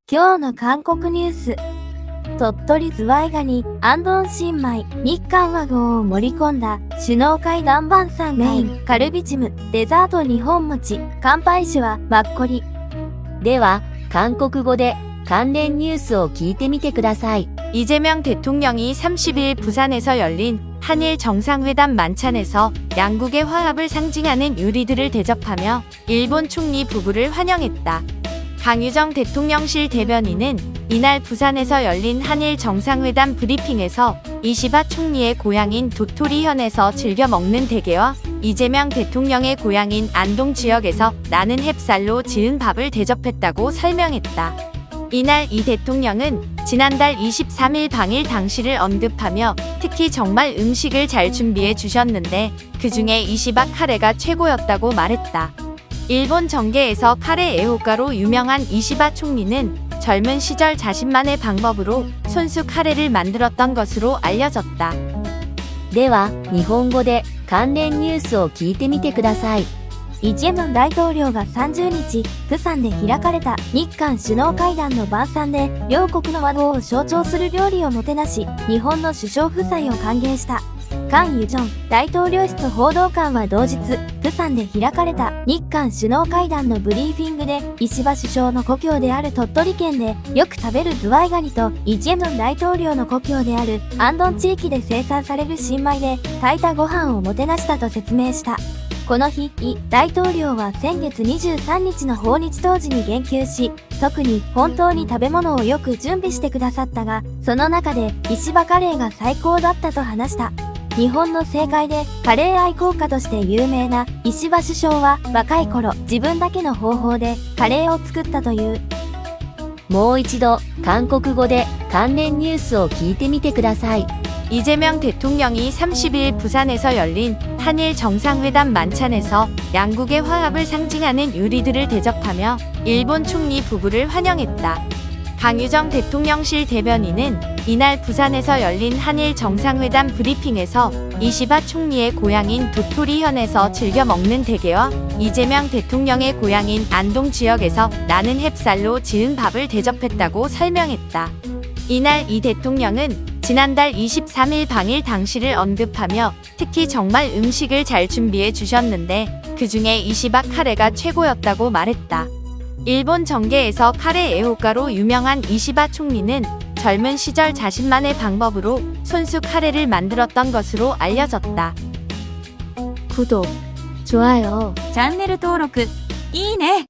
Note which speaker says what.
Speaker 1: 今日の韓国ニュース。鳥取ズワイガニ、アンドン新米、日韓和合を盛り込んだ首脳会談晩餐メイン、カルビチム、デザート日本餅、乾杯酒はマッコリ。
Speaker 2: では、韓国語で関連ニュースを聞いてみてください。
Speaker 3: 이재명 대통령이 30일 부산에서 열린 한일 정상회담 만찬에서 양국의 화합을 상징하는 요리들을 대접하며 일본 총리 부부를 환영했다. 강유정 대통령실 대변인은 이날 부산에서 열린 한일 정상회담 브리핑에서 이시바 총리의 고향인 도토리현에서 즐겨 먹는 대게와 이재명 대통령의 고향인 안동 지역에서 나는 햅쌀로 지은 밥을 대접했다고 설명했다. 이날 이 대통령은 지난달 23일 방일 당시를 언급하며 특히 정말 음식을 잘 준비해 주셨는데 그중에 이시바 카레가 최고였다고 말했다. 일본 정계에서 카레 애호가로 유명한 이시바 총리는 젊은 시절 자신만의 방법으로 손수 카레를 만들었던 것으로 알려졌다.
Speaker 2: では、日本語で関連ニュースを聞いてみてください。
Speaker 1: イ・ジェミョン大統領が30日、釜山で開かれた日韓首脳会談の晩餐で、両国の和合を象徴する料理をもてなし、日本の首相夫妻を歓迎した。カン・ユジョン大統領室報道官は同日、釜山で開かれた日韓首脳会談のブリーフィングで、石破首相の故郷である鳥取県でよく食べるズワイガニと、イ・ジェミョン大統領の故郷であるアンドン地域で生産される新米で炊いたご飯をもてなしたと説明した。この日、イ大統領は先月23日の訪日当時に言及し、特に本当に食べ物をよく準備してくださったが、その中で石破カレーが最高だったと話した。日本の政界でカレー愛好家として有名な石破首相は若い頃、自分だけの方法でカレーを作ったという。
Speaker 2: もう一度、韓国語で関連ニュースを聞いてみてください。
Speaker 3: 이재명 대통령이 30일 부산에서 열린 한일 정상회담 만찬에서 양국의 화합을 상징하는 요리들을 대접하며 일본 총리 부부를 환영했다. 강유정 대통령실 대변인은 이날 부산에서 열린 한일 정상회담 브리핑에서 이시바 총리의 고향인 도토리현에서 즐겨 먹는 대게와 이재명 대통령의 고향인 안동 지역에서 나는 햅쌀로 지은 밥을 대접했다고 설명했다. 이날 이 대통령은 지난달 23일 방일 당시를 언급하며 특히 정말 음식을 잘 준비해 주셨는데 그중에 이시바 카레가 최고였다고 말했다. 일본 정계에서 카레 애호가로 유명한 이시바 총리는 젊은 시절 자신만의 방법으로 손수 카레를 만들었던 것으로 알려졌다.
Speaker 1: 구독, 좋아요,
Speaker 4: チャンネル登録、いいね